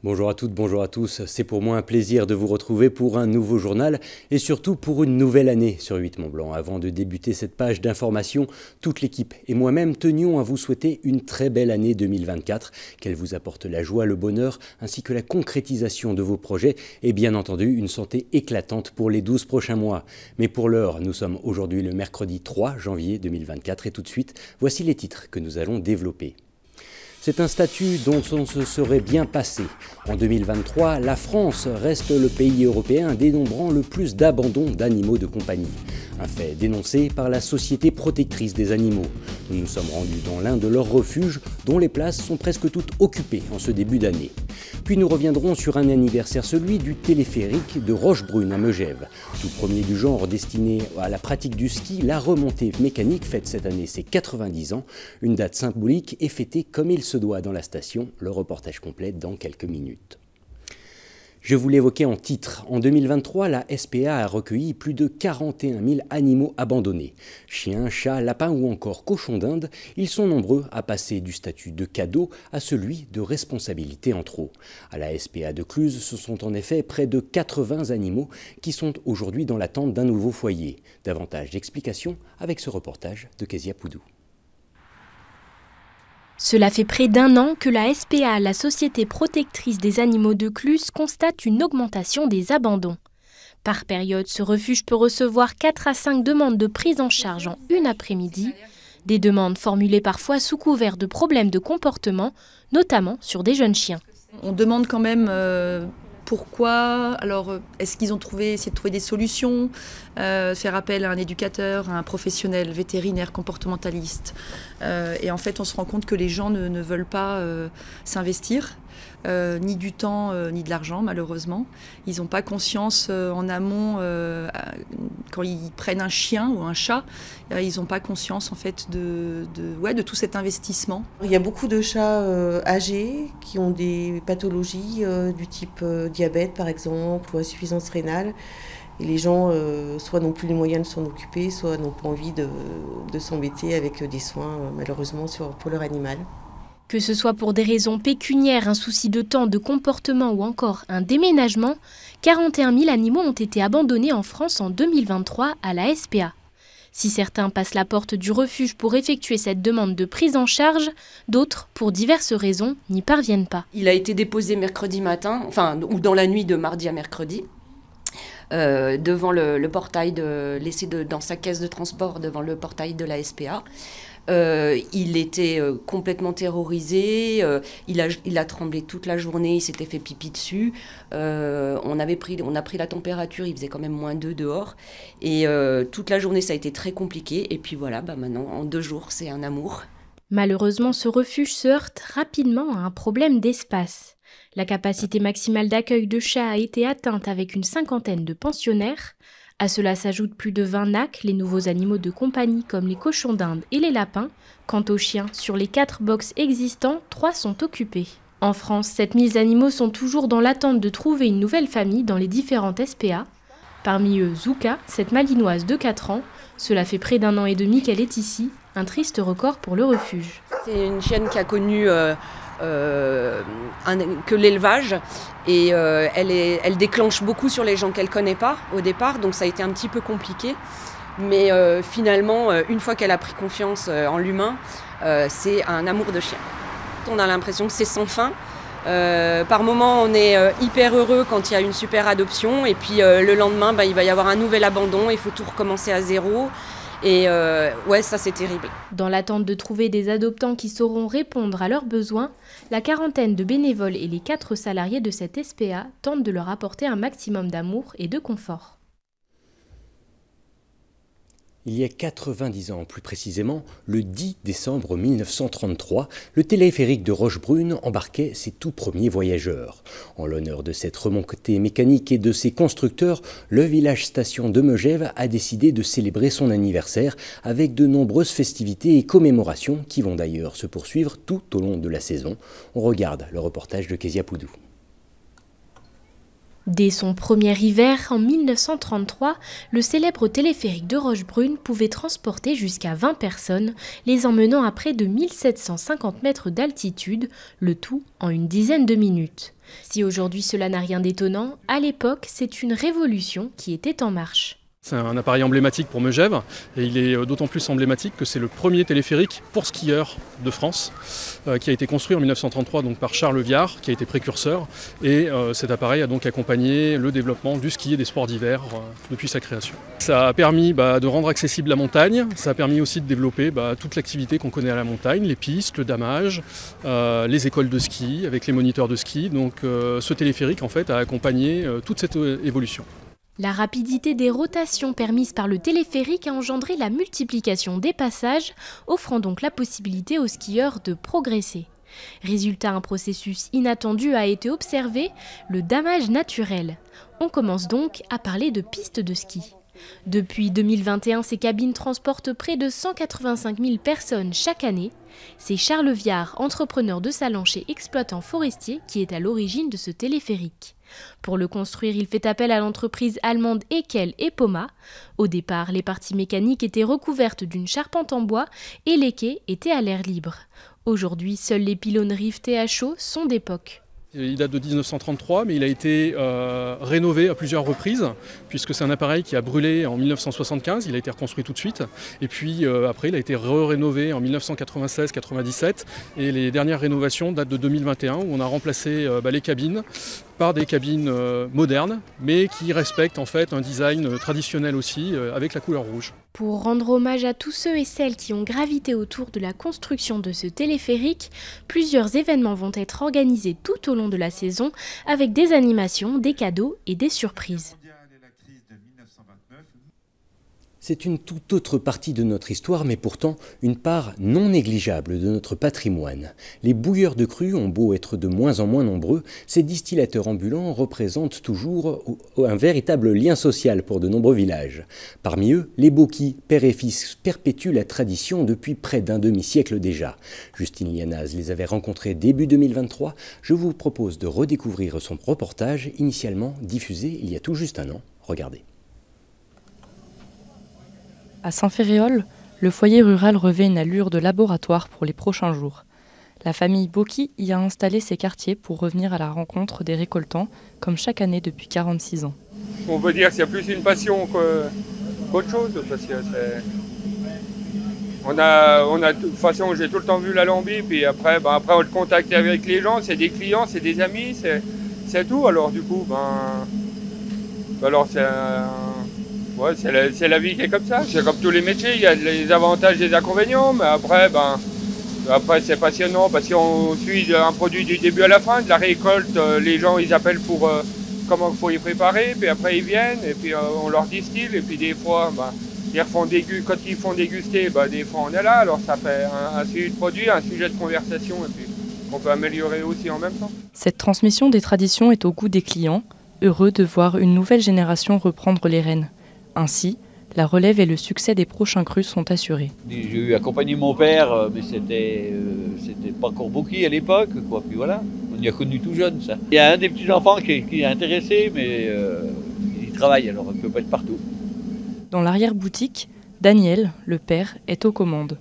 Bonjour à toutes, bonjour à tous. C'est pour moi un plaisir de vous retrouver pour un nouveau journal et surtout pour une nouvelle année sur 8 Mont Blanc. Avant de débuter cette page d'information, toute l'équipe et moi-même tenions à vous souhaiter une très belle année 2024, qu'elle vous apporte la joie, le bonheur ainsi que la concrétisation de vos projets et bien entendu une santé éclatante pour les 12 prochains mois. Mais pour l'heure, nous sommes aujourd'hui le mercredi 3 janvier 2024 et tout de suite, voici les titres que nous allons développer. C'est un statut dont on se serait bien passé. En 2023, la France reste le pays européen dénombrant le plus d'abandons d'animaux de compagnie. Un fait dénoncé par la Société protectrice des animaux. Nous nous sommes rendus dans l'un de leurs refuges dont les places sont presque toutes occupées en ce début d'année. Puis nous reviendrons sur un anniversaire, celui du téléphérique de Rochebrune à Megève. Tout premier du genre destiné à la pratique du ski, la remontée mécanique fête cette année ses 90 ans. Une date symbolique et fêtée comme il se doit dans la station. Le reportage complet dans quelques minutes. Je vous l'évoquais en titre. En 2023, la SPA a recueilli plus de 41 000 animaux abandonnés. Chiens, chats, lapins ou encore cochons d'Inde, ils sont nombreux à passer du statut de cadeau à celui de responsabilité en trop. À la SPA de Cluses, ce sont en effet près de 80 animaux qui sont aujourd'hui dans l'attente d'un nouveau foyer. Davantage d'explications avec ce reportage de Kezia Poudou. Cela fait près d'un an que la SPA, la Société protectrice des animaux de Cluses, constate une augmentation des abandons. Par période, ce refuge peut recevoir 4 à 5 demandes de prise en charge en une après-midi. Des demandes formulées parfois sous couvert de problèmes de comportement, notamment sur des jeunes chiens. On demande quand même pourquoi, alors est-ce qu'ils ont essayé de trouver des solutions, faire appel à un éducateur, à un professionnel vétérinaire comportementaliste. Et en fait, on se rend compte que les gens ne veulent pas s'investir, ni du temps, ni de l'argent, malheureusement. Ils n'ont pas conscience en amont, quand ils prennent un chien ou un chat, ils n'ont pas conscience en fait de tout cet investissement. Il y a beaucoup de chats âgés qui ont des pathologies du type diabète par exemple ou insuffisance rénale. Et les gens soit n'ont plus les moyens de s'en occuper, soit n'ont pas envie de s'embêter avec des soins malheureusement pour leur animal. Que ce soit pour des raisons pécuniaires, un souci de temps, de comportement ou encore un déménagement, 41 000 animaux ont été abandonnés en France en 2023 à la SPA. Si certains passent la porte du refuge pour effectuer cette demande de prise en charge, d'autres, pour diverses raisons, n'y parviennent pas. Il a été déposé mercredi matin, ou dans la nuit de mardi à mercredi, devant le portail, laissé dans sa caisse de transport devant le portail de la SPA. Il était complètement terrorisé, il a tremblé toute la journée, il s'était fait pipi dessus. On a pris la température, il faisait quand même -2 dehors. Et toute la journée, ça a été très compliqué. Et puis voilà, maintenant, en 2 jours, c'est un amour. Malheureusement, ce refuge se heurte rapidement à un problème d'espace. La capacité maximale d'accueil de chats a été atteinte avec une 50aine de pensionnaires. À cela s'ajoutent plus de 20 nacs, les nouveaux animaux de compagnie comme les cochons d'Inde et les lapins. Quant aux chiens, sur les 4 box existants, 3 sont occupés. En France, 7000 animaux sont toujours dans l'attente de trouver une nouvelle famille dans les différentes SPA. Parmi eux, Zuka, cette malinoise de 4 ans. Cela fait près d'1 an et demi qu'elle est ici, un triste record pour le refuge. C'est une chienne qui a connu que l'élevage et elle déclenche beaucoup sur les gens qu'elle ne connaît pas au départ, donc ça a été un petit peu compliqué. Mais finalement, une fois qu'elle a pris confiance en l'humain, c'est un amour de chien. On a l'impression que c'est sans fin. Par moments, on est hyper heureux quand il y a une super adoption et puis le lendemain, il va y avoir un nouvel abandon, il faut tout recommencer à zéro. Et ça c'est terrible. Dans l'attente de trouver des adoptants qui sauront répondre à leurs besoins, la quarantaine de bénévoles et les 4 salariés de cette SPA tentent de leur apporter un maximum d'amour et de confort. Il y a 90 ans, plus précisément, le 10 décembre 1933, le téléphérique de Rochebrune embarquait ses tout premiers voyageurs. En l'honneur de cette remontée mécanique et de ses constructeurs, le village-station de Megève a décidé de célébrer son anniversaire avec de nombreuses festivités et commémorations qui vont d'ailleurs se poursuivre tout au long de la saison. On regarde le reportage de Kezia Poudou. Dès son premier hiver, en 1933, le célèbre téléphérique de Rochebrune pouvait transporter jusqu'à 20 personnes, les emmenant à près de 1750 mètres d'altitude, le tout en une dizaine de minutes. Si aujourd'hui cela n'a rien d'étonnant, à l'époque, c'est une révolution qui était en marche. C'est un appareil emblématique pour Megève et il est d'autant plus emblématique que c'est le premier téléphérique pour skieurs de France qui a été construit en 1933 donc par Charles Viard qui a été précurseur et cet appareil a donc accompagné le développement du ski et des sports d'hiver depuis sa création. Ça a permis de rendre accessible la montagne, ça a permis aussi de développer toute l'activité qu'on connaît à la montagne, les pistes, le damage, les écoles de ski avec les moniteurs de ski. Donc ce téléphérique en fait a accompagné toute cette évolution. La rapidité des rotations permises par le téléphérique a engendré la multiplication des passages, offrant donc la possibilité aux skieurs de progresser. Résultat, un processus inattendu a été observé, le damage naturel. On commence donc à parler de pistes de ski. Depuis 2021, ces cabines transportent près de 185 000 personnes chaque année. C'est Charles Viard, entrepreneur de Sallanches et exploitant forestier, qui est à l'origine de ce téléphérique. Pour le construire, il fait appel à l'entreprise allemande Ekel et Poma. Au départ, les parties mécaniques étaient recouvertes d'une charpente en bois et les quais étaient à l'air libre. Aujourd'hui, seuls les pylônes rivetés à chaud sont d'époque. Il date de 1933, mais il a été rénové à plusieurs reprises, puisque c'est un appareil qui a brûlé en 1975, il a été reconstruit tout de suite, et puis après il a été rénové en 1996-97, et les dernières rénovations datent de 2021, où on a remplacé les cabines par des cabines modernes, mais qui respectent en fait un design traditionnel aussi, avec la couleur rouge. Pour rendre hommage à tous ceux et celles qui ont gravité autour de la construction de ce téléphérique, plusieurs événements vont être organisés tout au long de la saison avec des animations, des cadeaux et des surprises. C'est une toute autre partie de notre histoire, mais pourtant une part non négligeable de notre patrimoine. Les bouilleurs de cru ont beau être de moins en moins nombreux, ces distillateurs ambulants représentent toujours un véritable lien social pour de nombreux villages. Parmi eux, les Boquis, père et fils, perpétuent la tradition depuis près d'un demi-siècle déjà. Justine Lianaz les avait rencontrés début 2023. Je vous propose de redécouvrir son reportage, initialement diffusé il y a tout juste un an. Regardez. À Saint-Ferréol, le foyer rural revêt une allure de laboratoire pour les prochains jours. La famille Boquis y a installé ses quartiers pour revenir à la rencontre des récoltants, comme chaque année depuis 46 ans. On peut dire qu'il y a plus une passion qu'autre chose, parce que de toute façon, j'ai tout le temps vu la Lambie, puis après on le contact avec les gens, c'est des clients, c'est des amis, c'est tout. Alors du coup, c'est la vie qui est comme ça. C'est comme tous les métiers, il y a les avantages et les inconvénients, mais après c'est passionnant parce qu'on suit un produit du début à la fin, de la récolte, les gens ils appellent pour comment il faut y préparer, puis après ils viennent, et puis on leur distille, et puis des fois, quand ils font déguster, des fois on est là, alors ça fait un suivi de produit, un sujet de conversation, et puis qu'on peut améliorer aussi en même temps. Cette transmission des traditions est au goût des clients, heureux de voir une nouvelle génération reprendre les rênes. Ainsi, la relève et le succès des prochains crus sont assurés. J'ai eu accompagné mon père, mais c'était pas encore Boquis à l'époque, quoi. Puis voilà, on y a connu tout jeune ça. Il y a un des petits-enfants qui est intéressé, mais il travaille, alors il ne peut pas être partout. Dans l'arrière-boutique, Daniel, le père, est aux commandes.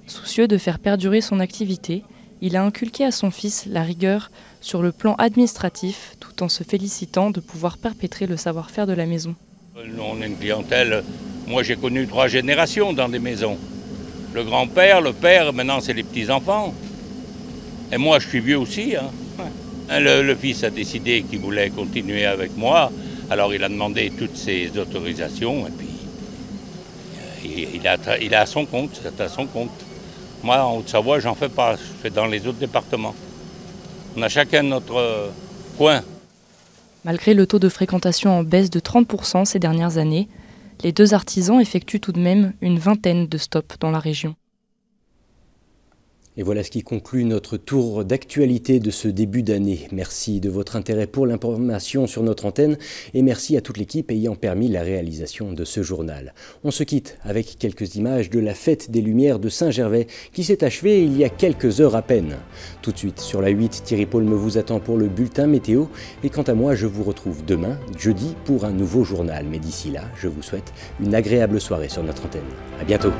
Soucieux de faire perdurer son activité, il a inculqué à son fils la rigueur sur le plan administratif, tout en se félicitant de pouvoir perpétrer le savoir-faire de la maison. On a une clientèle, moi j'ai connu 3 générations dans des maisons. Le grand-père, le père, maintenant c'est les petits-enfants. Et moi je suis vieux aussi. Le fils a décidé qu'il voulait continuer avec moi, alors il a demandé toutes ses autorisations et puis il a à son compte, c'est à son compte. Moi en Haute-Savoie j'en fais pas, je fais dans les autres départements. On a chacun notre coin. Malgré le taux de fréquentation en baisse de 30% ces dernières années, les 2 artisans effectuent tout de même une vingtaine de stops dans la région. Et voilà ce qui conclut notre tour d'actualité de ce début d'année. Merci de votre intérêt pour l'information sur notre antenne et merci à toute l'équipe ayant permis la réalisation de ce journal. On se quitte avec quelques images de la fête des Lumières de Saint-Gervais qui s'est achevée il y a quelques heures à peine. Tout de suite sur la 8, Thierry Paulme vous attend pour le bulletin météo et quant à moi je vous retrouve demain, jeudi, pour un nouveau journal. Mais d'ici là, je vous souhaite une agréable soirée sur notre antenne. À bientôt.